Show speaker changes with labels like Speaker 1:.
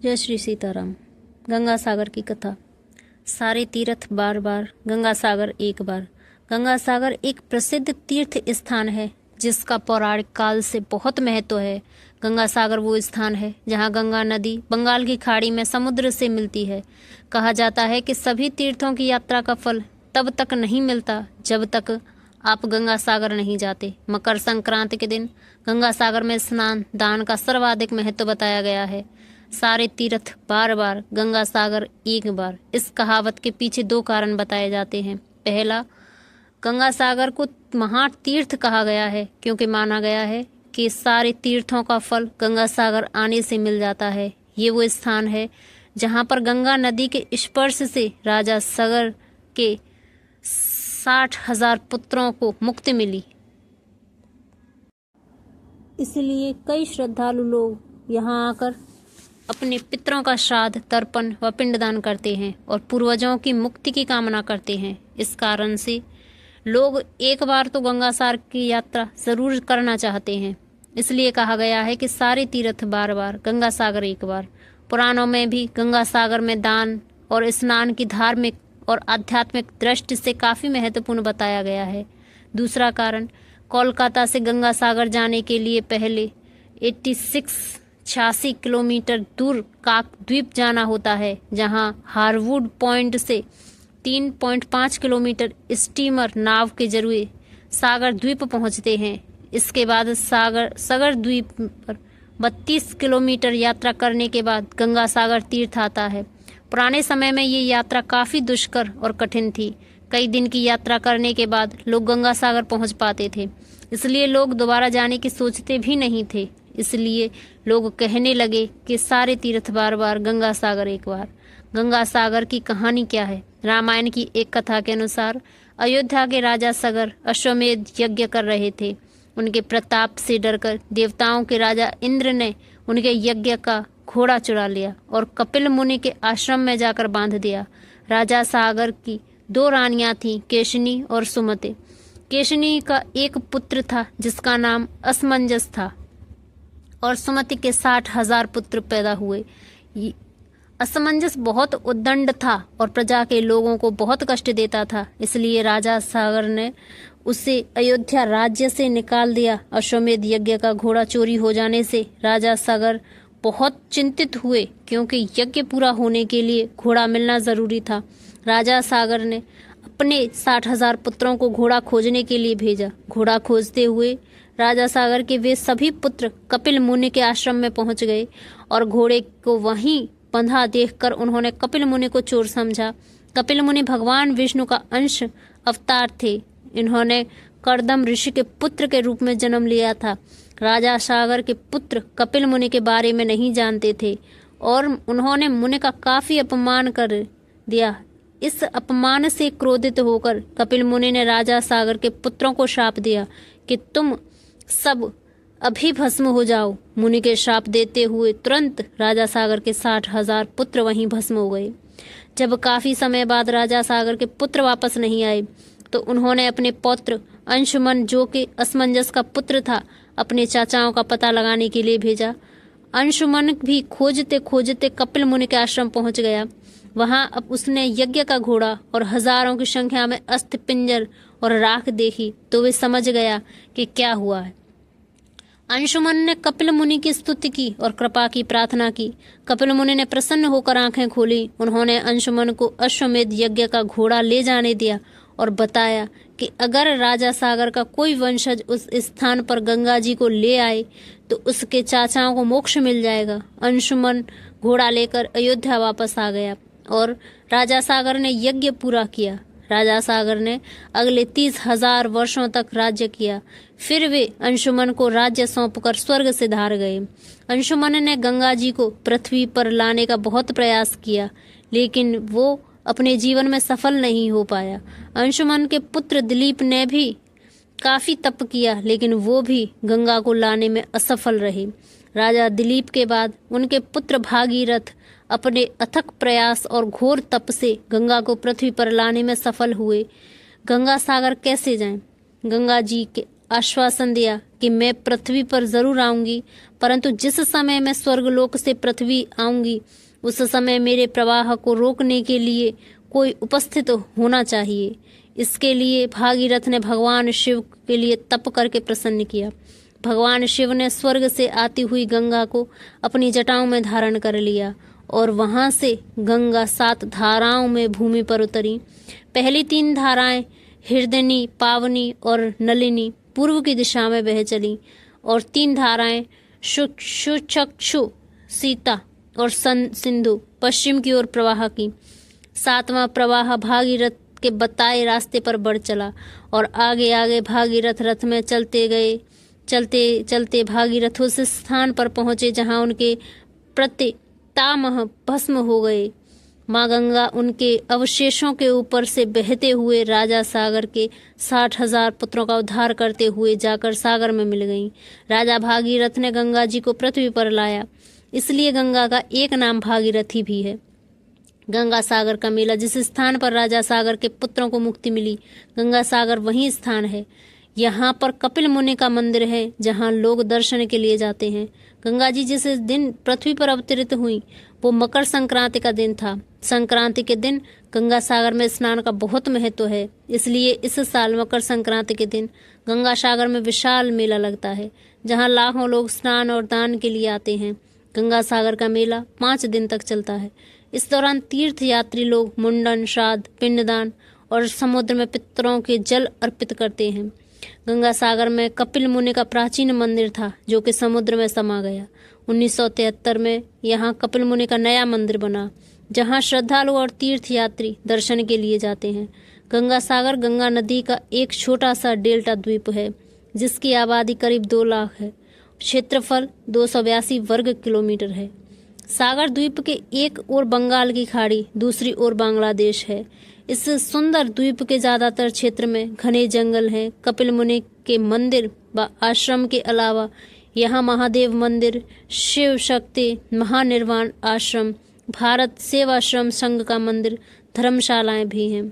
Speaker 1: जय श्री सीताराम। गंगा सागर की कथा। सारे तीर्थ बार बार, गंगा सागर एक बार। गंगा सागर एक प्रसिद्ध तीर्थ स्थान है जिसका पौराणिक काल से बहुत महत्व है। गंगा सागर वो स्थान है जहाँ गंगा नदी बंगाल की खाड़ी में समुद्र से मिलती है। कहा जाता है कि सभी तीर्थों की यात्रा का फल तब तक नहीं मिलता जब तक आप गंगा सागर नहीं जाते। मकर संक्रांति के दिन गंगा सागर में स्नान दान का सर्वाधिक महत्व बताया गया है। सारे तीर्थ बार बार, गंगा सागर एक बार। इस कहावत के पीछे दो कारण बताए जाते हैं। पहला, गंगा सागर को महातीर्थ कहा गया है क्योंकि माना गया है कि सारे तीर्थों का फल गंगा सागर आने से मिल जाता है। ये वो स्थान है जहाँ पर गंगा नदी के स्पर्श से राजा सागर के 60,000 पुत्रों को मुक्ति मिली। इसलिए कई श्रद्धालु लोग यहाँ आकर अपने पितरों का श्राद्ध, तर्पण व पिंडदान करते हैं और पूर्वजों की मुक्ति की कामना करते हैं। इस कारण से लोग एक बार तो गंगा सागर की यात्रा जरूर करना चाहते हैं। इसलिए कहा गया है कि सारे तीर्थ बार बार, गंगा सागर एक बार। पुराणों में भी गंगा सागर में दान और स्नान की धार्मिक और आध्यात्मिक दृष्टि से काफ़ी महत्वपूर्ण बताया गया है। दूसरा कारण, कोलकाता से गंगा सागर जाने के लिए पहले 86 किलोमीटर दूर काक द्वीप जाना होता है, जहां हारवुड पॉइंट से 3.5 किलोमीटर स्टीमर नाव के जरिए सागर द्वीप पहुंचते हैं। इसके बाद सागर द्वीप पर 32 किलोमीटर यात्रा करने के बाद गंगा सागर तीर्थ आता है। पुराने समय में ये यात्रा काफ़ी दुष्कर और कठिन थी। कई दिन की यात्रा करने के बाद लोग गंगा सागर पहुंच पाते थे, इसलिए लोग दोबारा जाने की सोचते भी नहीं थे। इसलिए लोग कहने लगे कि सारे तीर्थ बार बार, गंगा सागर एक बार। गंगा सागर की कहानी क्या है? रामायण की एक कथा के अनुसार अयोध्या के राजा सागर अश्वमेध यज्ञ कर रहे थे। उनके प्रताप से डरकर देवताओं के राजा इंद्र ने उनके यज्ञ का घोड़ा चुरा लिया और कपिल मुनि के आश्रम में जाकर बांध दिया। राजा सागर की 2 रानियां थीं, केशनी और सुमति। केशनी का एक पुत्र था जिसका नाम असमंजस था और सुमति के 60,000 पुत्र पैदा हुए। असमंजस बहुत उद्दंड था और प्रजा के लोगों को बहुत कष्ट देता था, इसलिए राजा सागर ने उसे अयोध्या राज्य से निकाल दिया। अश्वमेध यज्ञ का घोड़ा चोरी हो जाने से राजा सागर बहुत चिंतित हुए क्योंकि यज्ञ पूरा होने के लिए घोड़ा मिलना जरूरी था। राजा सागर ने अपने 60,000 पुत्रों को घोड़ा खोजने के लिए भेजा। घोड़ा खोजते हुए राजा सागर के वे सभी पुत्र कपिल मुनि के आश्रम में पहुंच गए और घोड़े को वहीं बंधा देखकर उन्होंने कपिल मुनि को चोर समझा। कपिल मुनि भगवान विष्णु का अंश अवतार थे। इन्होंने कर्दम ऋषि के पुत्र के रूप में जन्म लिया था। राजा सागर के पुत्र कपिल मुनि के बारे में नहीं जानते थे और उन्होंने मुनि का काफी अपमान कर दिया। इस अपमान से क्रोधित होकर कपिल मुनि ने राजा सागर के पुत्रों को श्राप दिया कि तुम सब अभी भस्म हो जाओ। मुनि के श्राप देते हुए तुरंत राजा सागर के 60,000 पुत्र वहीं भस्म हो गए। जब काफी समय बाद राजा सागर के पुत्र वापस नहीं आए तो उन्होंने अपने पौत्र अंशुमन, जो कि असमंजस का पुत्र था, अपने चाचाओं का पता लगाने के लिए भेजा। अंशुमन भी खोजते खोजते कपिल मुनि के आश्रम पहुंच गया। वहां अब उसने यज्ञ का घोड़ा और हजारों की संख्या में अस्थि पिंजर और राख देखी तो वे समझ गया कि क्या हुआ है। अंशुमन ने कपिल मुनि की स्तुति की और कृपा की प्रार्थना की। कपिल मुनि ने प्रसन्न होकर आंखें खोली। उन्होंने अंशुमन को अश्वमेध यज्ञ का घोड़ा ले जाने दिया और बताया कि अगर राजा सागर का कोई वंशज उस स्थान पर गंगा जी को ले आए तो उसके चाचाओं को मोक्ष मिल जाएगा। अंशुमन घोड़ा लेकर अयोध्या वापस आ गया और राजा सागर ने यज्ञ पूरा किया। राजा सागर ने अगले 30,000 वर्षों तक राज्य किया। फिर वे अंशुमन को राज्य सौंपकर स्वर्ग से धार गए। अंशुमन ने गंगा जी को पृथ्वी पर लाने का बहुत प्रयास किया, लेकिन वो अपने जीवन में सफल नहीं हो पाया। अंशुमन के पुत्र दिलीप ने भी काफी तप किया, लेकिन वो भी गंगा को लाने में असफल रहे। राजा दिलीप के बाद उनके पुत्र भागीरथ अपने अथक प्रयास और घोर तप से गंगा को पृथ्वी पर लाने में सफल हुए। गंगा सागर कैसे जाएं? गंगा जी के आश्वासन दिया कि मैं पृथ्वी पर जरूर आऊंगी, परंतु जिस समय मैं स्वर्गलोक से पृथ्वी आऊंगी उस समय मेरे प्रवाह को रोकने के लिए कोई उपस्थित होना चाहिए। इसके लिए भागीरथ ने भगवान शिव के लिए तप करके प्रसन्न किया। भगवान शिव ने स्वर्ग से आती हुई गंगा को अपनी जटाओं में धारण कर लिया और वहां से गंगा 7 धाराओं में भूमि पर उतरी। पहली 3 धाराएं हृदयनी, पावनी और नलिनी पूर्व की दिशा में बह चली और 3 धाराएं सुचक्षु, सीता और सिंधु पश्चिम की ओर प्रवाह की। 7वां प्रवाह भागीरथ के बताए रास्ते पर बढ़ चला और आगे आगे भागीरथ रथ में चलते गए। चलते चलते भागीरथ उस स्थान पर पहुंचे जहां उनके पितामह भस्म हो गए। माँ गंगा उनके अवशेषों के ऊपर से बहते हुए राजा सागर के 60,000 पुत्रों का उद्धार करते हुए जाकर सागर में मिल गईं। राजा भागीरथ ने गंगा जी को पृथ्वी पर लाया, इसलिए गंगा का एक नाम भागीरथी भी है। गंगा सागर का मेला, जिस स्थान पर राजा सागर के पुत्रों को मुक्ति मिली, गंगा सागर वही स्थान है। यहाँ पर कपिल मुनि का मंदिर है जहाँ लोग दर्शन के लिए जाते हैं। गंगा जी जिस दिन पृथ्वी पर अवतरित हुई वो मकर संक्रांति का दिन था। संक्रांति के दिन गंगा सागर में स्नान का बहुत महत्व है, इसलिए इस साल मकर संक्रांति के दिन गंगा सागर में विशाल मेला लगता है जहाँ लाखों लोग स्नान और दान के लिए आते हैं। गंगा सागर का मेला 5 दिन तक चलता है। इस दौरान तीर्थ यात्री लोग मुंडन, श्राद्ध, पिंडदान और समुद्र में पितरों के जल अर्पित करते हैं। गंगा सागर में कपिल मुनि का प्राचीन मंदिर था जो कि समुद्र में समा गया। 1973 में यहाँ कपिल मुनि का नया मंदिर बना जहाँ श्रद्धालु और तीर्थ यात्री दर्शन के लिए जाते हैं। गंगा सागर गंगा नदी का एक छोटा सा डेल्टा द्वीप है जिसकी आबादी करीब 2 लाख है। क्षेत्रफल 282 वर्ग किलोमीटर है। सागर द्वीप के एक ओर बंगाल की खाड़ी, दूसरी ओर बांग्लादेश है। इस सुंदर द्वीप के ज्यादातर क्षेत्र में घने जंगल हैं। कपिल मुनि के मंदिर व आश्रम के अलावा यहाँ महादेव मंदिर, शिव शक्ति महानिर्वाण आश्रम, भारत सेवाश्रम संघ का मंदिर, धर्मशालाएं भी हैं।